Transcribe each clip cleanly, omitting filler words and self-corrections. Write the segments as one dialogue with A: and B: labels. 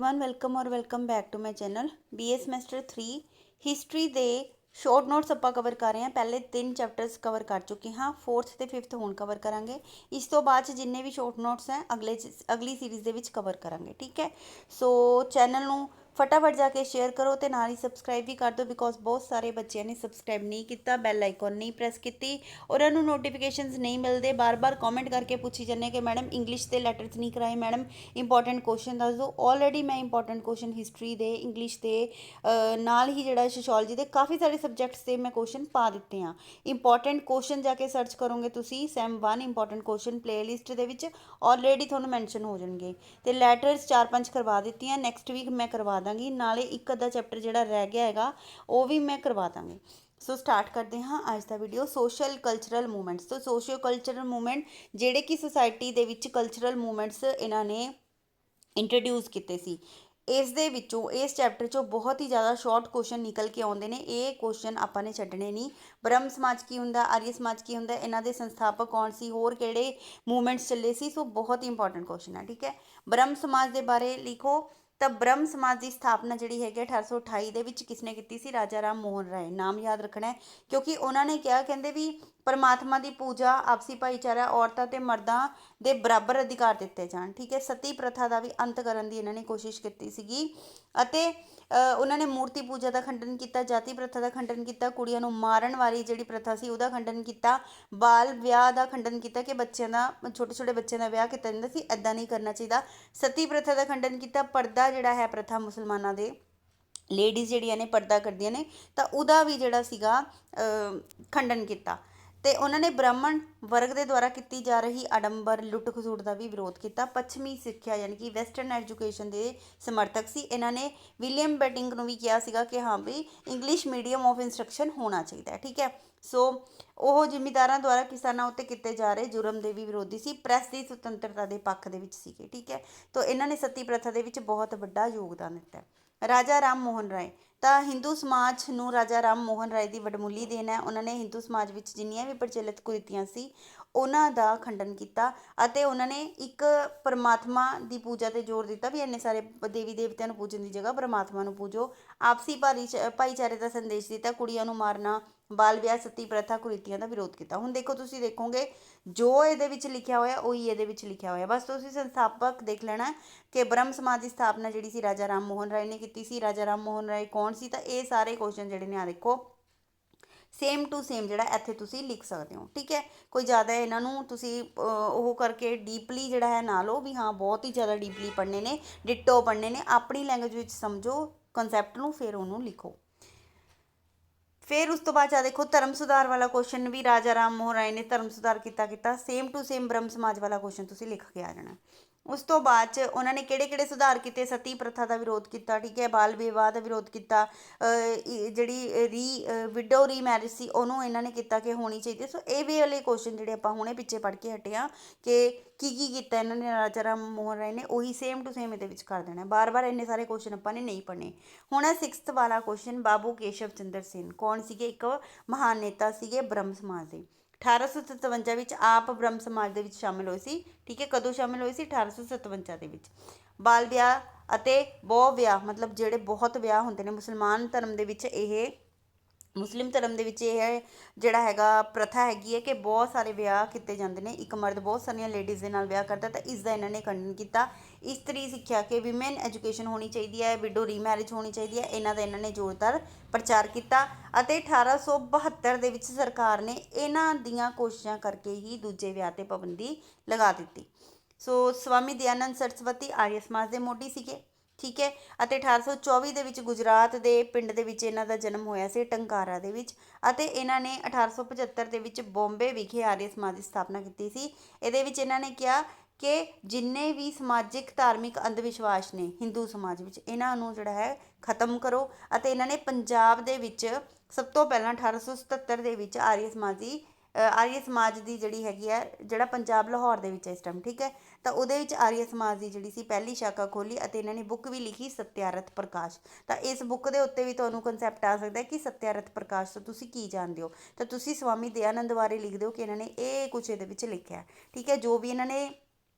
A: One welcome और welcome back to my channel BA semester 3 history ਦੇ short notes ਆਪਾਂ cover ਕਰ ਰਹੇ ਹਾਂ। ਪਹਿਲੇ 3 ਚੈਪਟਰਸ ਕਵਰ ਕਰ ਚੁੱਕੇ ਹਾਂ, 4th ਤੇ 5th ਹੁਣ ਕਵਰ ਕਰਾਂਗੇ। ਇਸ ਤੋਂ ਬਾਅਦ ਜਿੰਨੇ ਵੀ ਸ਼ਾਰਟ ਨੋਟਸ ਹੈ ਅਗਲੀ ਸੀਰੀਜ਼ ਦੇ ਵਿੱਚ ਕਵਰ ਕਰਾਂਗੇ, ਠੀਕ ਹੈ। ਸੋ ਚੈਨਲ ਨੂੰ ਫਟਾਫਟ ਜਾ ਕੇ ਸ਼ੇਅਰ ਕਰੋ ਤੇ ਨਾਲ ਹੀ ਸਬਸਕ੍ਰਾਈਬ ਵੀ ਕਰ ਦਿਓ, ਬਿਕੋਜ਼ ਬਹੁਤ ਸਾਰੇ ਬੱਚਿਆਂ ਨੇ ਸਬਸਕ੍ਰਾਈਬ ਨਹੀਂ ਕੀਤਾ, ਬੈਲ ਆਈਕਨ ਨਹੀਂ ਪ੍ਰੈਸ ਕੀਤੀ, ਉਹਨਾਂ ਨੂੰ ਨੋਟੀਫਿਕੇਸ਼ਨਸ ਨਹੀਂ ਮਿਲਦੇ। ਬਾਰ-ਬਾਰ ਕਮੈਂਟ ਕਰਕੇ ਪੁੱਛੀ ਜਾਂਦੇ ਕਿ ਮੈਡਮ ਇੰਗਲਿਸ਼ ਦੇ ਲੈਟਰਸ ਨਹੀਂ ਕਰਾਏ, ਮੈਡਮ ਇੰਪੋਰਟੈਂਟ ਕੁਐਸਚਨ ਦੱਸ ਦਿਓ। ਆਲਰੇਡੀ ਮੈਂ ਇੰਪੋਰਟੈਂਟ ਕੁਐਸਚਨ ਹਿਸਟਰੀ ਦੇ, ਇੰਗਲਿਸ਼ ਦੇ ਨਾਲ ਹੀ ਜਿਹੜਾ ਸੋਸ਼ੋਲੋਜੀ ਦੇ ਕਾਫੀ ਸਾਰੇ ਸਬਜੈਕਟਸ ਦੇ ਮੈਂ ਕੁਐਸਚਨ ਪਾ ਦਿੱਤੇ ਆ। ਇੰਪੋਰਟੈਂਟ ਕੁਐਸਚਨ ਜਾ ਕੇ ਸਰਚ ਕਰੋਗੇ ਤੁਸੀਂ ਸੈਮ 1 ਇੰਪੋਰਟੈਂਟ ਕੁਐਸਚਨ ਪਲੇਲਿਸਟ ਦੇ ਵਿੱਚ ਆਲਰੇਡੀ ਤੁਹਾਨੂੰ ਮੈਂਸ਼ਨ ਹੋ ਜਾਣਗੇ। ਤੇ ਲੈਟਰਸ 4-5 ਕਰਵਾ ਦਿੱਤੀਆਂ, ਨੈਕਸਟ ਵੀਕ ਮੈਂ ਕਰਵਾ ਦਾਂਗੀ। ਨਾਲੇ ਇੱਕ ਅੱਧਾ ਚੈਪਟਰ ਜਿਹੜਾ ਰਹਿ ਗਿਆ ਹੈਗਾ ਉਹ ਵੀ ਮੈਂ ਕਰਵਾ ਦਾਂਗੀ। ਸੋ ਸਟਾਰਟ ਕਰਦੇ ਹਾਂ ਅੱਜ ਦਾ ਵੀਡੀਓ। Social cultural movements. ਤੋਂ ਸੋਸ਼ੀਓ ਕਲਚਰਲ ਮੂਵਮੈਂਟ ਜਿਹੜੇ ਕਿ ਸੁਸਾਇਟੀ ਦੇ ਵਿੱਚ ਕਲਚਰਲ ਮੂਵਮੈਂਟਸ ਇਹਨਾਂ ਨੇ ਇੰਟਰੋਡਿਊਸ ਕੀਤੇ ਸੀ। ਇਸ ਦੇ ਵਿੱਚੋਂ ਇਸ ਚੈਪਟਰ 'ਚੋਂ ਬਹੁਤ ਹੀ ਜ਼ਿਆਦਾ ਸ਼ਾਰਟ ਕੁਐਸਚਨ ਨਿਕਲ ਕੇ ਆਉਂਦੇ ਨੇ। ਇਹ ਕੁਐਸਚਨ ਆਪਾਂ ਨੇ ਛੱਡਣੇ ਨਹੀਂ। ਬ੍ਰਹਮ ਸਮਾਜ ਕੀ ਹੁੰਦਾ, ਆਰੀਆ ਸਮਾਜ ਕੀ ਹੁੰਦਾ, ਇਹਨਾਂ ਦੇ ਸੰਸਥਾਪਕ ਕੌਣ ਸੀ, ਹੋਰ ਕਿਹੜੇ ਮੂਵਮੈਂਟਸ ਚੱਲੇ ਸੀ। ਸੋ ਬਹੁਤ ਹੀ ਇੰਪੋਰਟੈਂਟ ਕੁਐਸਚਨ ਹੈ, ਠੀਕ ਹੈ। ਬ੍ਰਹਮ ਸਮਾਜ ਦੇ ਬਾਰੇ ਲਿਖੋ। ਤਾਂ ਬ੍ਰਹਮ ਸਮਾਜ ਦੀ ਸਥਾਪਨਾ ਜਿਹੜੀ ਹੈਗੀ 1828 ਦੇ ਵਿੱਚ ਕਿਸਨੇ ਕੀਤੀ ਸੀ? ਰਾਜਾ ਰਾਮ ਮੋਹਨ ਰਾਏ। ਨਾਮ ਯਾਦ ਰੱਖਣਾ ਹੈ, ਕਿਉਂਕਿ ਉਹਨਾਂ ਨੇ ਕਿਹਾ, ਕਹਿੰਦੇ ਵੀ ਪਰਮਾਤਮਾ ਦੀ ਪੂਜਾ, ਆਪਸੀ ਭਾਈਚਾਰਾ, ਔਰਤਾਂ ਤੇ ਮਰਦਾਂ ਦੇ ਬਰਾਬਰ ਅਧਿਕਾਰ ਦਿੱਤੇ ਜਾਣ, ਠੀਕ ਹੈ। ਸਤੀ ਪ੍ਰਥਾ ਦਾ ਵੀ ਅੰਤ ਕਰਨ ਦੀ ਇਹਨਾਂ ਨੇ ਕੋਸ਼ਿਸ਼ ਕੀਤੀ ਸੀਗੀ। ਅਤੇ ਉਹਨਾਂ ਨੇ ਮੂਰਤੀ ਪੂਜਾ ਦਾ ਖੰਡਨ ਕੀਤਾ, ਜਾਤੀ ਪ੍ਰਥਾ ਦਾ ਖੰਡਨ ਕੀਤਾ, ਕੁੜੀਆਂ ਨੂੰ ਮਾਰਨ ਵਾਲੀ ਜਿਹੜੀ ਪ੍ਰਥਾ ਸੀ ਉਹਦਾ ਖੰਡਨ ਕੀਤਾ, ਬਾਲ ਵਿਆਹ ਦਾ ਖੰਡਨ ਕੀਤਾ ਕਿ ਬੱਚਿਆਂ ਦਾ, ਛੋਟੇ ਛੋਟੇ ਬੱਚਿਆਂ ਦਾ ਵਿਆਹ ਕੀਤਾ ਜਾਂਦਾ ਸੀ, ਇੱਦਾਂ ਨਹੀਂ ਕਰਨਾ ਚਾਹੀਦਾ। ਸਤੀ ਪ੍ਰਥਾ ਦਾ ਖੰਡਨ ਕੀਤਾ। ਪਰਦਾ ਜਿਹੜਾ ਹੈ ਪ੍ਰਥਾ ਮੁਸਲਮਾਨਾਂ ਦੇ ਲੇਡੀਜ਼ ਜਿਹੜੀਆਂ ਨੇ ਪਰਦਾ ਕਰਦੀਆਂ ਨੇ, ਤਾਂ ਉਹਦਾ ਵੀ ਜਿਹੜਾ ਸੀਗਾ ਖੰਡਨ ਕੀਤਾ। ਤੇ ਉਹਨਾਂ ਨੇ ਬ੍ਰਾਹਮਣ ਵਰਗ ਦੇ ਦੁਆਰਾ ਕੀਤੀ ਜਾ ਰਹੀ ਆਡੰਬਰ, ਲੁੱਟ ਖਸੁੱਟ ਦਾ ਵੀ ਵਿਰੋਧ ਕੀਤਾ। ਪੱਛਮੀ ਸਿੱਖਿਆ ਯਾਨੀ ਕਿ ਵੈਸਟਰਨ ਐਜੂਕੇਸ਼ਨ ਦੇ ਸਮਰਥਕ ਸੀ। ਇਹਨਾਂ ਨੇ ਵਿਲੀਅਮ ਬੈਟਿੰਗ ਨੂੰ ਵੀ ਕਿਹਾ ਸੀਗਾ ਕਿ ਹਾਂ ਵੀ ਇੰਗਲਿਸ਼ ਮੀਡੀਅਮ ਆਫ ਇੰਸਟਰਕਸ਼ਨ ਹੋਣਾ ਚਾਹੀਦਾ ਹੈ, ਠੀਕ ਹੈ। ਸੋ ਉਹ ਜ਼ਿਮੀਂਦਾਰਾਂ ਦੁਆਰਾ ਕਿਸਾਨਾਂ ਉੱਤੇ ਕੀਤੇ ਜਾ ਰਹੇ ਜੁਰਮ ਦੇ ਵੀ ਵਿਰੋਧੀ ਸੀ। ਪ੍ਰੈਸ ਦੀ ਸੁਤੰਤਰਤਾ ਦੇ ਪੱਖ ਦੇ ਵਿੱਚ ਸੀਗੇ, ਠੀਕ ਹੈ। ਤਾਂ ਇਹਨਾਂ ਨੇ ਸਤੀ ਪ੍ਰਥਾ ਦੇ ਵਿੱਚ ਬਹੁਤ ਵੱਡਾ ਯੋਗਦਾਨ ਦਿੱਤਾ। ਰਾਜਾ ਰਾਮ ਮੋਹਨ ਰਾਏ। ਤਾਂ ਹਿੰਦੂ ਸਮਾਜ ਨੂੰ ਰਾਜਾ ਰਾਮ ਮੋਹਨ ਰਾਏ ਦੀ ਵਡਮੁੱਲੀ ਦੇਣ ਹੈ। ਉਹਨਾਂ ਨੇ ਹਿੰਦੂ ਸਮਾਜ ਵਿੱਚ ਜਿੰਨੀਆਂ ਵੀ ਪ੍ਰਚਲਿਤ ਕੁਰੀਤੀਆਂ ਸੀ ਉਹਨਾਂ ਦਾ ਖੰਡਨ ਕੀਤਾ ਅਤੇ ਉਹਨਾਂ ਨੇ ਇੱਕ ਪਰਮਾਤਮਾ ਦੀ ਪੂਜਾ 'ਤੇ ਜ਼ੋਰ ਦਿੱਤਾ ਵੀ ਇੰਨੇ ਸਾਰੇ ਦੇਵੀ ਦੇਵਤਿਆਂ ਨੂੰ ਪੂਜਣ ਦੀ ਜਗ੍ਹਾ ਪਰਮਾਤਮਾ ਨੂੰ ਪੂਜੋ। ਆਪਸੀ ਭਾਈਚਾਰੇ ਦਾ ਸੰਦੇਸ਼ ਦਿੱਤਾ। ਕੁੜੀਆਂ ਨੂੰ ਮਾਰਨਾ, ਬਾਲ ਵਿਆਹ, ਸਤੀ ਪ੍ਰਥਾ, ਕੁਰੀਤੀਆਂ ਦਾ ਵਿਰੋਧ ਕੀਤਾ। ਹੁਣ ਦੇਖੋ, ਤੁਸੀਂ ਦੇਖੋਗੇ ਜੋ ਇਹਦੇ ਵਿੱਚ ਲਿਖਿਆ ਹੋਇਆ ਉਹੀ ਇਹਦੇ ਵਿੱਚ ਲਿਖਿਆ ਹੋਇਆ। ਬਸ ਤੁਸੀਂ ਸੰਸਥਾਪਕ ਦੇਖ ਲੈਣਾ ਕਿ ਬ੍ਰਹਮ ਸਮਾਜ ਦੀ ਸਥਾਪਨਾ ਜਿਹੜੀ ਸੀ ਰਾਜਾ ਰਾਮ ਮੋਹਨ ਰਾਏ ਨੇ ਕੀਤੀ ਸੀ। ਰਾਜਾ ਰਾਮ ਮੋਹਨ ਰਾਏ ਕੌਣ ਸੀ? ਤਾਂ ਇਹ ਸਾਰੇ ਕੁਐਸਚਨ ਜਿਹੜੇ ਨੇ ਆ ਦੇਖੋ ਸੇਮ ਟੂ ਸੇਮ ਜਿਹੜਾ ਇੱਥੇ ਤੁਸੀਂ ਲਿਖ ਸਕਦੇ ਹੋ, ਠੀਕ ਹੈ। ਕੋਈ ਜ਼ਿਆਦਾ ਇਹਨਾਂ ਨੂੰ ਤੁਸੀਂ ਉਹ ਕਰਕੇ ਡੀਪਲੀ ਜਿਹੜਾ ਹੈ ਨਾ ਲਓ ਵੀ ਹਾਂ ਬਹੁਤ ਹੀ ਜ਼ਿਆਦਾ ਡੀਪਲੀ ਪੜ੍ਹਨੇ ਨੇ, ਡਿਟੋ ਪੜ੍ਹਨੇ ਨੇ। ਆਪਣੀ ਲੈਂਗੁਏਜ ਵਿੱਚ ਸਮਝੋ ਕਨਸੈਪਟ ਨੂੰ, ਫਿਰ ਉਹਨੂੰ ਲਿਖੋ। ਫਿਰ ਉਸ ਤੋਂ ਬਾਅਦ ਆ ਦੇਖੋ ਧਰਮ ਸੁਧਾਰ ਵਾਲਾ ਕੁਐਸਚਨ ਵੀ ਰਾਜਾ ਰਾਮ ਮੋਹਨ ਰਾਏ ਨੇ ਧਰਮ ਸੁਧਾਰ ਕੀਤਾ ਸੇਮ ਟੂ ਸੇਮ ਬ੍ਰਹਮ ਸਮਾਜ ਵਾਲਾ ਕੁਐਸਚਨ ਤੁਸੀਂ ਲਿਖ ਕੇ ਆ ਜਾਣਾ। ਉਸ ਤੋਂ ਬਾਅਦ 'ਚ ਉਹਨਾਂ ਨੇ ਕਿਹੜੇ ਕਿਹੜੇ ਸੁਧਾਰ ਕੀਤੇ? ਸਤੀ ਪ੍ਰਥਾ ਦਾ ਵਿਰੋਧ ਕੀਤਾ, ਠੀਕ ਹੈ। ਬਾਲ ਵਿਵਾਹ ਦਾ ਵਿਰੋਧ ਕੀਤਾ। ਜਿਹੜੀ ਵਿਡੋ ਰੀਮੈਰਿਜ ਸੀ ਉਹਨੂੰ ਇਹਨਾਂ ਨੇ ਕੀਤਾ ਕਿ ਹੋਣੀ ਚਾਹੀਦੀ। ਸੋ ਇਹ ਵੀ ਵਾਲੇ ਕੁਐਸਚਨ ਜਿਹੜੇ ਆਪਾਂ ਹੁਣੇ ਪਿੱਛੇ ਪੜ੍ਹ ਕੇ ਹਟੇ ਹਾਂ ਕਿ ਕੀ ਕੀਤਾ ਇਹਨਾਂ ਨੇ, ਰਾਜਾ ਰਾਮ ਮੋਹਨ ਰਾਏ ਨੇ, ਉਹੀ ਸੇਮ ਟੂ ਸੇਮ ਇਹਦੇ ਵਿੱਚ ਕਰ ਦੇਣਾ। ਬਾਰ ਇੰਨੇ ਸਾਰੇ ਕੁਐਸਚਨ ਆਪਾਂ ਨੇ ਨਹੀਂ ਪੜ੍ਹਨੇ। ਹੁਣ 6th ਵਾਲਾ ਕੁਐਸਚਨ, ਬਾਬੂ ਕੇਸ਼ਵ ਚੰਦਰ ਸੇਨ ਕੌਣ ਸੀਗੇ? ਇੱਕ ਮਹਾਨ ਨੇਤਾ ਸੀਗੇ ਬ੍ਰਹਮ ਸਮਾਜ ਦੇ। 1857 ਵਿੱਚ ਆਪ ਬ੍ਰਹਮ ਸਮਾਜ ਦੇ ਵਿੱਚ ਸ਼ਾਮਿਲ ਹੋਏ ਸੀ, ਠੀਕ ਹੈ। ਕਦੋਂ ਸ਼ਾਮਿਲ ਹੋਏ ਸੀ? 1857 ਦੇ ਵਿੱਚ। ਬਾਲ ਵਿਆਹ ਅਤੇ ਬਹੁ ਵਿਆਹ, ਮਤਲਬ ਜਿਹੜੇ ਬਹੁਤ ਵਿਆਹ ਹੁੰਦੇ ਨੇ ਮੁਸਲਮਾਨ ਧਰਮ ਦੇ ਵਿੱਚ, ਇਹ ਮੁਸਲਿਮ ਧਰਮ ਦੇ ਵਿੱਚ ਇਹ ਜਿਹੜਾ ਹੈਗਾ ਪ੍ਰਥਾ ਹੈਗੀ ਹੈ ਕਿ ਬਹੁਤ ਸਾਰੇ ਵਿਆਹ ਕੀਤੇ ਜਾਂਦੇ ਨੇ। ਇੱਕ ਮਰਦ ਬਹੁਤ ਸਾਰੀਆਂ ਲੇਡੀਜ਼ ਦੇ ਨਾਲ ਵਿਆਹ ਕਰਦਾ, ਤਾਂ ਇਸ ਦਾ ਇਹਨਾਂ ਨੇ ਖੰਡਨ ਕੀਤਾ। ਇਸਤਰੀ ਸਿੱਖਿਆ ਕਿ ਵਿਮਨ ਐਜੂਕੇਸ਼ਨ ਹੋਣੀ ਚਾਹੀਦੀ ਹੈ, ਵਿਡੋ ਰੀਮੈਰਿਜ ਹੋਣੀ ਚਾਹੀਦੀ ਹੈ, ਇਹਨਾਂ ਦਾ ਇਹਨਾਂ ਨੇ ਜ਼ੋਰਦਾਰ ਪ੍ਰਚਾਰ ਕੀਤਾ। ਅਤੇ 1872 ਦੇ ਵਿੱਚ ਸਰਕਾਰ ਨੇ ਇਹਨਾਂ ਦੀਆਂ ਕੋਸ਼ਿਸ਼ਾਂ ਕਰਕੇ ਹੀ ਦੂਜੇ ਵਿਆਹ 'ਤੇ ਪਾਬੰਦੀ ਲਗਾ ਦਿੱਤੀ। ਸੋ ਸਵਾਮੀ ਦਯਾਨੰਦ ਸਰਸਵਤੀ ਆਰੀਆ ਸਮਾਜ ਦੇ ਮੋਢੀ ਸੀਗੇ, ਠੀਕ ਹੈ। ਅਤੇ 1824 ਦੇ ਵਿੱਚ ਗੁਜਰਾਤ ਦੇ ਪਿੰਡ ਦੇ ਵਿੱਚ ਇਹਨਾਂ ਦਾ ਜਨਮ ਹੋਇਆ ਸੀ, ਟੰਕਾਰਾ ਦੇ ਵਿੱਚ। ਅਤੇ ਇਹਨਾਂ ਨੇ 1875 ਦੇ ਵਿੱਚ ਬੰਬੇ ਵਿਖੇ ਆਰੀਆ ਸਮਾਜ ਦੀ ਸਥਾਪਨਾ ਕੀਤੀ ਸੀ। ਇਹਦੇ ਵਿੱਚ ਇਹਨਾਂ ਨੇ ਕਿਹਾ ਕਿ ਜਿੰਨੇ ਵੀ ਸਮਾਜਿਕ ਧਾਰਮਿਕ ਅੰਧ ਵਿਸ਼ਵਾਸ ਨੇ ਹਿੰਦੂ ਸਮਾਜ ਵਿੱਚ, ਇਹਨਾਂ ਨੂੰ ਜਿਹੜਾ ਹੈ ਖਤਮ ਕਰੋ। ਅਤੇ ਇਹਨਾਂ ਨੇ ਪੰਜਾਬ ਦੇ ਵਿੱਚ ਸਭ ਤੋਂ ਪਹਿਲਾਂ 1877 ਦੇ ਵਿੱਚ ਆਰੀਆ ਸਮਾਜ ਦੀ ਜਿਹੜੀ ਹੈਗੀ ਹੈ, ਜਿਹੜਾ ਪੰਜਾਬ ਲਾਹੌਰ ਦੇ ਵਿੱਚ ਇਸ ਟਾਈਮ, ਠੀਕ ਹੈ। ਤਾਂ ਉਹਦੇ ਵਿੱਚ ਆਰੀਆ ਸਮਾਜ ਦੀ ਜਿਹੜੀ ਸੀ ਪਹਿਲੀ ਸ਼ਾਖਾ ਖੋਲ੍ਹੀ ਅਤੇ ਇਹਨਾਂ ਨੇ ਬੁੱਕ ਵੀ ਲਿਖੀ ਸਤਿਆਰਥ ਪ੍ਰਕਾਸ਼। ਤਾਂ ਇਸ ਬੁੱਕ ਦੇ ਉੱਤੇ ਵੀ ਤੁਹਾਨੂੰ ਕਨਸੈਪਟ ਆ ਸਕਦਾ ਕਿ ਸਤਿਆਰਥ ਪ੍ਰਕਾਸ਼ ਤੋਂ ਤੁਸੀਂ ਕੀ ਜਾਣਦੇ ਹੋ। ਤਾਂ ਤੁਸੀਂ ਸਵਾਮੀ ਦਯਾਨੰਦ ਬਾਰੇ ਲਿਖ ਦਿਓ ਕਿ ਇਹਨਾਂ ਨੇ ਇਹ ਕੁਛ ਇਹਦੇ ਵਿੱਚ ਲਿਖਿਆ, ਠੀਕ ਹੈ। ਜੋ ਵੀ ਇਹਨਾਂ ਨੇ